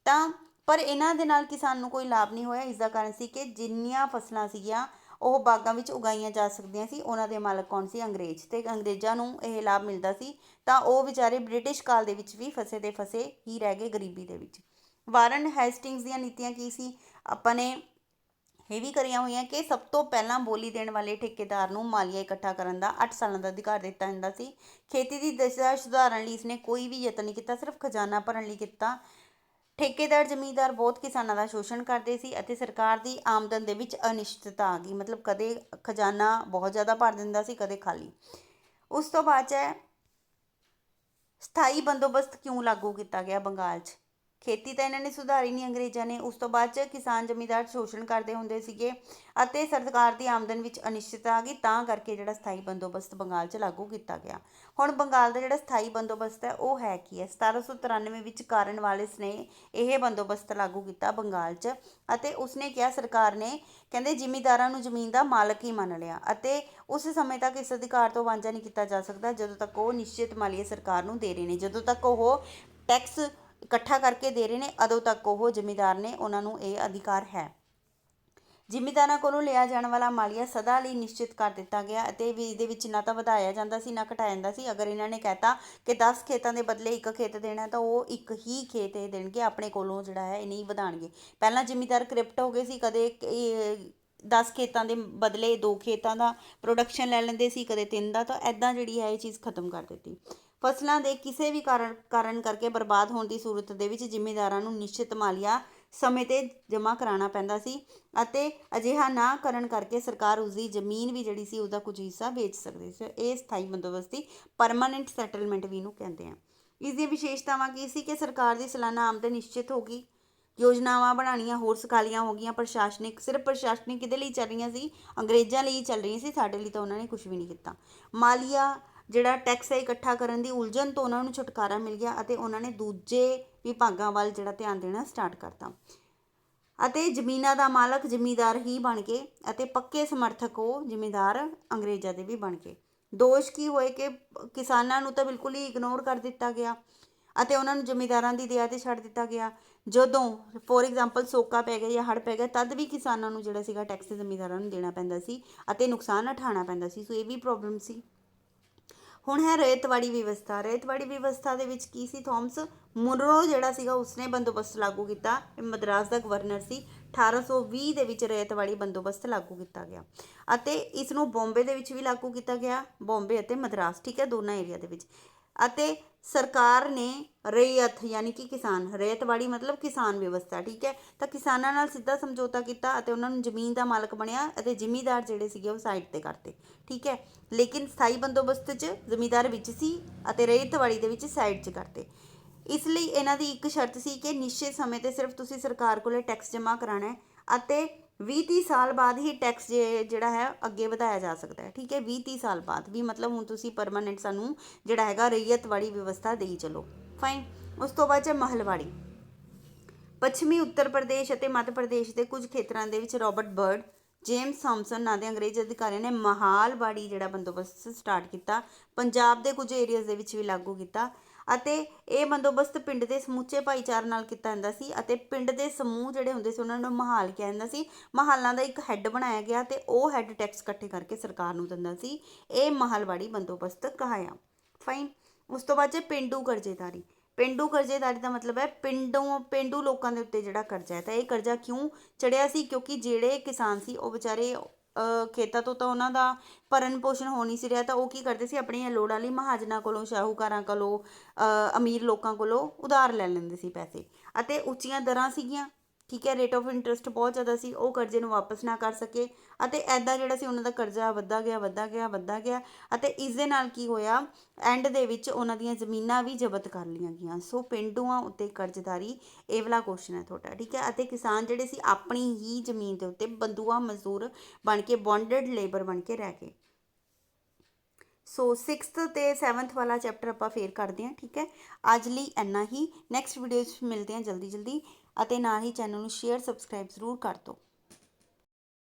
A: ਤਾਂ ਪਰ ਇਹਨਾਂ ਦੇ ਨਾਲ ਕਿਸਾਨ ਨੂੰ ਕੋਈ ਲਾਭ ਨਹੀਂ ਹੋਇਆ। ਇਸ ਦਾ ਕਾਰਨ ਸੀ ਕਿ ਜਿੰਨੀਆਂ ਫਸਲਾਂ ਸੀਗੀਆਂ ਉਹ ਬਾਗਾਂ ਵਿੱਚ ਉਗਾਈਆਂ ਜਾ ਸਕਦੀਆਂ ਸੀ, ਉਹਨਾਂ ਦੇ ਮਾਲਕ ਕੌਣ ਸੀ, ਅੰਗਰੇਜ਼, ਅਤੇ ਅੰਗਰੇਜ਼ਾਂ ਨੂੰ ਇਹ ਲਾਭ ਮਿਲਦਾ ਸੀ। ਤਾਂ ਉਹ ਵਿਚਾਰੇ ਬ੍ਰਿਟਿਸ਼ ਕਾਲ ਦੇ ਵਿੱਚ ਵੀ ਫਸੇ ਦੇ ਫਸੇ ਹੀ ਰਹਿ ਗਏ ਗਰੀਬੀ ਦੇ ਵਿੱਚ। ਵਾਰਨ ਹੈਸਟਿੰਗਸ ਦੀਆਂ ਨੀਤੀਆਂ ਕੀ ਸੀ, ਆਪਾਂ ਨੇ ਇਹ ਵੀ ਕਰੀਆਂ ਹੋਈਆਂ ਕਿ ਸਭ ਤੋਂ ਪਹਿਲਾਂ ਬੋਲੀ ਦੇਣ ਵਾਲੇ ਠੇਕੇਦਾਰ ਨੂੰ ਮਾਲੀਆ ਇਕੱਠਾ ਕਰਨ ਦਾ 8 ਸਾਲਾਂ ਦਾ ਅਧਿਕਾਰ ਦਿੱਤਾ ਜਾਂਦਾ ਸੀ। ਖੇਤੀ ਦੀ ਦਸ਼ਾ ਸੁਧਾਰਨ ਲਈ ਇਸਨੇ ਕੋਈ ਵੀ ਯਤਨ ਨਹੀਂ ਕੀਤਾ, ਸਿਰਫ ਖਜ਼ਾਨਾ ਭਰਨ ਲਈ ਕੀਤਾ। ਠੇਕੇਦਾਰ ਜ਼ਮੀਂਦਾਰ ਬਹੁਤ ਕਿਸਾਨਾਂ ਦਾ ਸ਼ੋਸ਼ਣ ਕਰਦੇ ਸੀ, ਅਤੇ ਸਰਕਾਰ ਦੀ ਆਮਦਨ ਦੇ ਵਿੱਚ ਅਨਿਸ਼ਚਿਤਤਾ ਆ ਗਈ, ਮਤਲਬ ਕਦੇ ਖਜ਼ਾਨਾ ਬਹੁਤ ਜ਼ਿਆਦਾ ਭਰ ਦਿੰਦਾ ਸੀ, ਕਦੇ ਖਾਲੀ। ਉਸ ਤੋਂ ਬਾਅਦ 'ਚ ਹੈ ਸਥਾਈ ਬੰਦੋਬਸਤ ਕਿਉਂ ਲਾਗੂ ਕੀਤਾ ਗਿਆ ਬੰਗਾਲ 'ਚ। ਖੇਤੀ ਤਾਂ ਇਹਨਾਂ ਨੇ ਸੁਧਾਰੀ ਨਹੀਂ ਅੰਗਰੇਜ਼ਾਂ ਨੇ। ਉਸ ਤੋਂ ਬਾਅਦ 'ਚ ਕਿਸਾਨ ਜ਼ਮੀਂਦਾਰ ਸ਼ੋਸ਼ਣ ਕਰਦੇ ਹੁੰਦੇ ਸੀਗੇ, ਅਤੇ ਸਰਕਾਰ ਦੀ ਆਮਦਨ ਵਿੱਚ ਅਨਿਸ਼ਚਿਤਤਾ ਆ ਗਈ, ਤਾਂ ਕਰਕੇ ਜਿਹੜਾ ਸਥਾਈ ਬੰਦੋਬਸਤ ਬੰਗਾਲ 'ਚ ਲਾਗੂ ਕੀਤਾ ਗਿਆ। ਹੁਣ ਬੰਗਾਲ ਦਾ ਜਿਹੜਾ ਸਥਾਈ ਬੰਦੋਬਸਤ ਹੈ ਉਹ ਹੈ ਕੀ ਹੈ। 1793 ਵਿੱਚ ਕਾਰਨਵਾਲਿਸ ਨੇ ਇਹ ਬੰਦੋਬਸਤ ਲਾਗੂ ਕੀਤਾ ਬੰਗਾਲ 'ਚ, ਅਤੇ ਉਸਨੇ ਕਿਹਾ, ਸਰਕਾਰ ਨੇ ਕਹਿੰਦੇ ਜ਼ਿਮੀਂਦਾਰਾਂ ਨੂੰ ਜ਼ਮੀਨ ਦਾ ਮਾਲਕ ਹੀ ਮੰਨ ਲਿਆ, ਅਤੇ ਉਸ ਸਮੇਂ ਤੱਕ ਇਸ ਅਧਿਕਾਰ ਤੋਂ ਵਾਂਝਾ ਨਹੀਂ ਕੀਤਾ ਜਾ ਸਕਦਾ ਜਦੋਂ ਤੱਕ ਉਹ ਨਿਸ਼ਚਿਤ ਮਾਲੀਆ ਸਰਕਾਰ ਨੂੰ ਦੇ ਰਹੇ ਨੇ, ਜਦੋਂ ਤੱਕ ਉਹ ਟੈਕਸ ਇਕੱਠਾ ਕਰਕੇ ਦੇ ਰਹੇ ਨੇ, ਉਦੋਂ ਤੱਕ ਉਹ ਜ਼ਿਮੀਂਦਾਰ ਨੇ, ਉਹਨਾਂ ਨੂੰ ਇਹ ਅਧਿਕਾਰ ਹੈ। ਜ਼ਿਮੀਂਦਾਰਾਂ ਕੋਲੋਂ ਲਿਆ ਜਾਣ ਵਾਲਾ ਮਾਲੀਆ ਸਦਾ ਲਈ ਨਿਸ਼ਚਿਤ ਕਰ ਦਿੱਤਾ ਗਿਆ, ਅਤੇ ਵੀ ਇਹਦੇ ਵਿੱਚ ਨਾ ਤਾਂ ਵਧਾਇਆ ਜਾਂਦਾ ਸੀ ਨਾ ਘਟਾਇਆ ਜਾਂਦਾ ਸੀ। ਅਗਰ ਇਹਨਾਂ ਨੇ ਕਹਿਤਾ ਕਿ 10 ਖੇਤਾਂ ਦੇ ਬਦਲੇ 1 ਖੇਤ ਦੇਣਾ, ਤਾਂ ਉਹ 1 ਹੀ ਖੇਤ ਇਹ ਦੇਣਗੇ, ਆਪਣੇ ਕੋਲੋਂ ਜਿਹੜਾ ਹੈ ਇਹ ਨਹੀਂ ਵਧਾਉਣਗੇ। ਪਹਿਲਾਂ ਜ਼ਿਮੀਂਦਾਰ ਕ੍ਰਿਪਟ ਹੋ ਗਏ ਸੀ, ਕਦੇ 10 ਖੇਤਾਂ ਦੇ ਬਦਲੇ 2 ਖੇਤਾਂ ਦਾ ਪ੍ਰੋਡਕਸ਼ਨ ਲੈ ਲੈਂਦੇ ਸੀ, ਕਦੇ 3 ਦਾ। ਤਾਂ ਇੱਦਾਂ ਜਿਹੜੀ ਹੈ ਇਹ ਚੀਜ਼ ਖਤਮ ਕਰ ਦਿੱਤੀ। ਫਸਲਾਂ ਦੇ ਕਿਸੇ ਵੀ ਕਾਰਨ ਕਰਕੇ ਬਰਬਾਦ ਹੋਣ ਦੀ ਸੂਰਤ ਦੇ ਵਿੱਚ ਜ਼ਿਮੀਂਦਾਰਾਂ ਨੂੰ ਨਿਸ਼ਚਿਤ ਮਾਲੀਆ ਸਮੇਂ 'ਤੇ ਜਮ੍ਹਾਂ ਕਰਾਉਣਾ ਪੈਂਦਾ ਸੀ, ਅਤੇ ਅਜਿਹਾ ਨਾ ਕਰਨ ਕਰਕੇ ਸਰਕਾਰ ਉਸਦੀ ਜ਼ਮੀਨ ਵੀ ਜਿਹੜੀ ਸੀ ਉਹਦਾ ਕੁਝ ਹਿੱਸਾ ਵੇਚ ਸਕਦੀ ਸੀ। ਇਹ ਸਥਾਈ ਬੰਦੋਬਸਤ ਦੀ ਪਰਮਾਨੈਂਟ ਸੈਟਲਮੈਂਟ ਵੀ ਇਹਨੂੰ ਕਹਿੰਦੇ ਆ। ਇਸ ਦੀਆਂ ਵਿਸ਼ੇਸ਼ਤਾਵਾਂ ਕੀ ਸੀ ਕਿ ਸਰਕਾਰ ਦੀ ਸਾਲਾਨਾ ਆਮਦਨ ਨਿਸ਼ਚਿਤ ਹੋ ਗਈ, ਯੋਜਨਾਵਾਂ ਬਣਾਉਣੀਆਂ ਹੋਰ ਸੁਖਾਲੀਆਂ ਹੋ ਗਈਆਂ। ਸਿਰਫ ਪ੍ਰਸ਼ਾਸਨਿਕ ਕਿਹਦੇ ਲਈ ਚੱਲ ਰਹੀਆਂ ਸੀ, ਅੰਗਰੇਜ਼ਾਂ ਲਈ ਚੱਲ ਰਹੀਆਂ ਸੀ, ਸਾਡੇ ਲਈ ਤਾਂ ਉਹਨਾਂ ਨੇ ਕੁਝ ਵੀ ਨਹੀਂ ਕੀਤਾ। ਮਾਲੀਆ ਜਿਹੜਾ ਟੈਕਸ ਹੈ ਇਕੱਠਾ ਕਰਨ ਦੀ ਉਲਝਣ ਤੋਂ ਉਹਨਾਂ ਨੂੰ ਛੁਟਕਾਰਾ ਮਿਲ ਗਿਆ ਅਤੇ ਉਹਨਾਂ ਨੇ ਦੂਜੇ ਵਿਭਾਗਾਂ ਵੱਲ ਜਿਹੜਾ ਧਿਆਨ ਦੇਣਾ ਸਟਾਰਟ ਕਰਤਾ। ਅਤੇ ਜ਼ਮੀਨਾਂ ਦਾ ਮਾਲਕ ਜ਼ਿਮੀਂਦਾਰ ਹੀ ਬਣ ਗਏ ਅਤੇ ਪੱਕੇ ਸਮਰਥਕ ਉਹ ਜ਼ਿਮੀਂਦਾਰ ਅੰਗਰੇਜ਼ਾਂ ਦੇ ਵੀ ਬਣ ਗਏ। ਦੋਸ਼ ਕੀ ਹੋਏ ਕਿ ਕਿਸਾਨਾਂ ਨੂੰ ਤਾਂ ਬਿਲਕੁਲ ਹੀ ਇਗਨੋਰ ਕਰ ਦਿੱਤਾ ਗਿਆ ਅਤੇ ਉਹਨਾਂ ਨੂੰ ਜ਼ਿਮੀਂਦਾਰਾਂ ਦੀ ਦਇਆ 'ਤੇ ਛੱਡ ਦਿੱਤਾ ਗਿਆ। ਜਦੋਂ ਫੋਰ ਐਗਜ਼ਾਮਪਲ ਸੋਕਾ ਪੈ ਗਿਆ ਜਾਂ ਹੜ੍ਹ ਪੈ ਗਿਆ ਤਦ ਵੀ ਕਿਸਾਨਾਂ ਨੂੰ ਜਿਹੜਾ ਸੀਗਾ ਟੈਕਸ ਜ਼ਿਮੀਂਦਾਰਾਂ ਨੂੰ ਦੇਣਾ ਪੈਂਦਾ ਸੀ ਅਤੇ ਨੁਕਸਾਨ ਉਠਾਉਣਾ ਪੈਂਦਾ ਸੀ। ਸੋ ਇਹ ਵੀ ਪ੍ਰੋਬਲਮ ਸੀ। ਹੁਣ ਹੈ ਰੇਤਵਾੜੀ ਵਿਵਸਥਾ। ਰੇਤਵਾੜੀ ਵਿਵਸਥਾ ਦੇ ਵਿੱਚ ਕੀ ਸੀ, ਥੋਮਸ ਮੁਨਰੋ ਜਿਹੜਾ ਸੀਗਾ ਉਸਨੇ ਬੰਦੋਬਸਤ ਲਾਗੂ ਕੀਤਾ। ਇਹ ਮਦਰਾਸ ਦਾ ਗਵਰਨਰ ਸੀ। 1820 ਦੇ ਵਿੱਚ ਰੇਤਵਾੜੀ ਬੰਦੋਬਸਤ ਲਾਗੂ ਕੀਤਾ ਗਿਆ ਅਤੇ ਇਸ ਨੂੰ ਬੰਬੇ ਦੇ ਵਿੱਚ ਵੀ ਲਾਗੂ ਕੀਤਾ ਗਿਆ, ਬੰਬੇ ਅਤੇ ਮਦਰਾਸ, ਠੀਕ ਹੈ, ਦੋਨਾਂ ਏਰੀਆ ਦੇ ਵਿੱਚ। ਅਤੇ ਸਰਕਾਰ ਨੇ ਰੈयत ਯਾਨੀ ਕਿ ਕਿਸਾਨ, ਰੇਤਵਾੜੀ ਮਤਲਬ ਕਿਸਾਨ ਵਿਵਸਥਾ, ਠੀਕ ਹੈ, ਤਾਂ ਕਿਸਾਨਾਂ ਨਾਲ ਸਿੱਧਾ ਸਮਝੌਤਾ ਕੀਤਾ ਅਤੇ ਉਹਨਾਂ ਨੂੰ ਜ਼ਮੀਨ ਦਾ ਮਾਲਕ ਬਣਿਆ ਅਤੇ ਜ਼ਿਮੀਂਦਾਰ ਜਿਹੜੇ ਸੀਗੇ ਉਹ ਸਾਈਡ 'ਤੇ ਕਰਤੇ, ਠੀਕ ਹੈ। ਲੇਕਿਨ ਸਥਾਈ ਬੰਦੋਬਸਤ 'ਚ ਜ਼ਿਮੀਂਦਾਰ ਵਿੱਚ ਸੀ ਅਤੇ ਰੇਤਵਾੜੀ ਦੇ ਵਿੱਚ ਸਾਈਡ 'ਚ ਕਰਤੇ। ਇਸ ਲਈ ਇਹਨਾਂ ਦੀ ਇੱਕ ਸ਼ਰਤ ਸੀ ਕਿ ਨਿਸ਼ਚਿਤ ਸਮੇਂ 'ਤੇ ਸਿਰਫ ਤੁਸੀਂ ਸਰਕਾਰ ਕੋਲੇ ਟੈਕਸ ਜਮ੍ਹਾਂ ਕਰਾਉਣਾ ਹੈ ਅਤੇ 20-30 ਸਾਲ ਬਾਅਦ ਹੀ ਟੈਕਸ ਜਿਹੜਾ ਹੈ ਅੱਗੇ ਵਧਾਇਆ ਜਾ ਸਕਦਾ ਹੈ, ਠੀਕ ਹੈ। 20-30 ਸਾਲ ਬਾਅਦ ਵੀ ਮਤਲਬ ਹੁਣ ਤੁਸੀਂ ਪਰਮਾਨੈਂਟ ਸਾਨੂੰ ਜਿਹੜਾ ਹੈਗਾ ਰੈयत ਵਾਲੀ ਵਿਵਸਥਾ ਦੇਈ ਚਲੋ, ਫਾਈਨ। ਉਸ ਤੋਂ ਬਾਅਦ 'ਚ ਮਹਲਵਾੜੀ। ਪੱਛਮੀ ਉੱਤਰ ਪ੍ਰਦੇਸ਼ ਅਤੇ ਮੱਧ ਪ੍ਰਦੇਸ਼ ਦੇ ਕੁਝ ਖੇਤਰਾਂ ਦੇ ਵਿੱਚ ਰੋਬਰਟ ਬਰਡ, ਜੇਮਸ ਥਾਮਸਨ ਨਾਂ ਦੇ ਅੰਗਰੇਜ਼ ਅਧਿਕਾਰੀਆਂ ਨੇ ਮਹਾਲਵਾੜੀ ਜਿਹੜਾ ਬੰਦੋਬਸਤ ਸਟਾਰਟ ਕੀਤਾ। ਪੰਜਾਬ ਦੇ ਕੁਝ ਏਰੀਆਜ਼ ਦੇ ਵਿੱਚ ਵੀ ਲਾਗੂ ਕੀਤਾ ਅਤੇ ਇਹ ਬੰਦੋਬਸਤ ਪਿੰਡ ਦੇ ਸਮੁੱਚੇ ਭਾਈਚਾਰੇ ਨਾਲ ਕੀਤਾ ਜਾਂਦਾ ਸੀ ਅਤੇ ਪਿੰਡ ਦੇ ਸਮੂਹ ਜਿਹੜੇ ਹੁੰਦੇ ਸੀ ਉਹਨਾਂ ਨੂੰ ਮਹਾਲ ਕਿਹਾ ਜਾਂਦਾ ਸੀ। ਮਹਾਲਾਂ ਦਾ ਇੱਕ ਹੈੱਡ ਬਣਾਇਆ ਗਿਆ ਅਤੇ ਉਹ ਹੈੱਡ ਟੈਕਸ ਇਕੱਠੇ ਕਰਕੇ ਸਰਕਾਰ ਨੂੰ ਦਿੰਦਾ ਸੀ। ਇਹ ਮਹਲਵਾੜੀ ਬੰਦੋਬਸਤ ਕਹਾਇਆ, ਫਾਈਨ। ਉਸ ਤੋਂ ਬਾਅਦ 'ਚ ਪੇਂਡੂ ਕਰਜ਼ੇਦਾਰੀ। ਪੇਂਡੂ ਕਰਜ਼ੇਦਾਰੀ ਦਾ ਮਤਲਬ ਹੈ ਪੇਂਡੂ ਲੋਕਾਂ ਦੇ ਉੱਤੇ ਜਿਹੜਾ ਕਰਜ਼ਾ ਹੈ। ਤਾਂ ਇਹ ਕਰਜ਼ਾ ਕਿਉਂ ਚੜਿਆ ਸੀ, ਕਿਉਂਕਿ ਜਿਹੜੇ ਕਿਸਾਨ ਸੀ ਉਹ ਵਿਚਾਰੇ ਖੇਤਾਂ ਤੋਂ ਤਾਂ ਉਹਨਾਂ ਦਾ ਭਰਨ ਪੋਸ਼ਣ ਹੋ ਨਹੀਂ ਸੀ ਰਿਹਾ, ਤਾਂ ਉਹ ਕੀ ਕਰਦੇ ਸੀ, ਆਪਣੀਆਂ ਲੋੜਾਂ ਲਈ ਮਹਾਜਨਾਂ ਕੋਲੋਂ, ਸ਼ਾਹੂਕਾਰਾਂ ਕੋਲੋਂ, ਅਮੀਰ ਲੋਕਾਂ ਕੋਲੋਂ ਉਧਾਰ ਲੈ ਲੈਂਦੇ ਸੀ ਪੈਸੇ ਅਤੇ ਉੱਚੀਆਂ ਦਰਾਂ ਸੀਗੀਆਂ, ਠੀਕ ਹੈ। ਰੇਟ ਆਫ ਇੰਟਰਸਟ ਬਹੁਤ ਜ਼ਿਆਦਾ ਸੀ, ਉਹ ਕਰਜ਼ੇ ਨੂੰ ਵਾਪਸ ਨਾ ਕਰ ਸਕੇ ਅਤੇ ਐਦਾਂ ਜਿਹੜਾ ਸੀ ਉਹਨਾਂ ਦਾ ਕਰਜ਼ਾ ਵੱਧਦਾ ਗਿਆ ਅਤੇ ਇਸ ਦੇ ਨਾਲ ਕੀ ਹੋਇਆ, ਐਂਡ ਦੇ ਵਿੱਚ ਉਹਨਾਂ ਦੀਆਂ ਜ਼ਮੀਨਾਂ ਵੀ ਜ਼ਬਤ ਕਰ ਲਈਆਂ ਗਈਆਂ। ਸੋ ਪੇਂਡੂਆਂ ਉੱਤੇ ਕਰਜ਼ਦਾਰੀ, ਇਹ ਵਾਲਾ ਕੁਐਸਚਨ ਹੈ ਤੁਹਾਡਾ, ਠੀਕ ਹੈ। ਅਤੇ ਕਿਸਾਨ ਜਿਹੜੇ ਸੀ ਆਪਣੀ ਹੀ ਜ਼ਮੀਨ ਦੇ ਉੱਤੇ ਬੰਦੂਆ ਮਜ਼ਦੂਰ ਬਣ ਕੇ, ਬੌਂਡਡ ਲੇਬਰ ਬਣ ਕੇ ਰਹਿ ਗਏ। ਸੋ 6th ਅਤੇ 7th ਵਾਲਾ ਚੈਪਟਰ ਆਪਾਂ ਫੇਰ ਕਰਦੇ ਹਾਂ, ਠੀਕ ਹੈ। ਅੱਜ ਲਈ ਇੰਨਾ ਹੀ। ਨੈਕਸਟ ਵੀਡੀਓ 'ਚ ਮਿਲਦੇ ਹਾਂ ਜਲਦੀ ਅਤੇ ਨਾਲ ਹੀ ਚੈਨਲ ਨੂੰ ਸ਼ੇਅਰ, ਸਬਸਕ੍ਰਾਈਬ ਜ਼ਰੂਰ ਕਰ ਦਿਓ।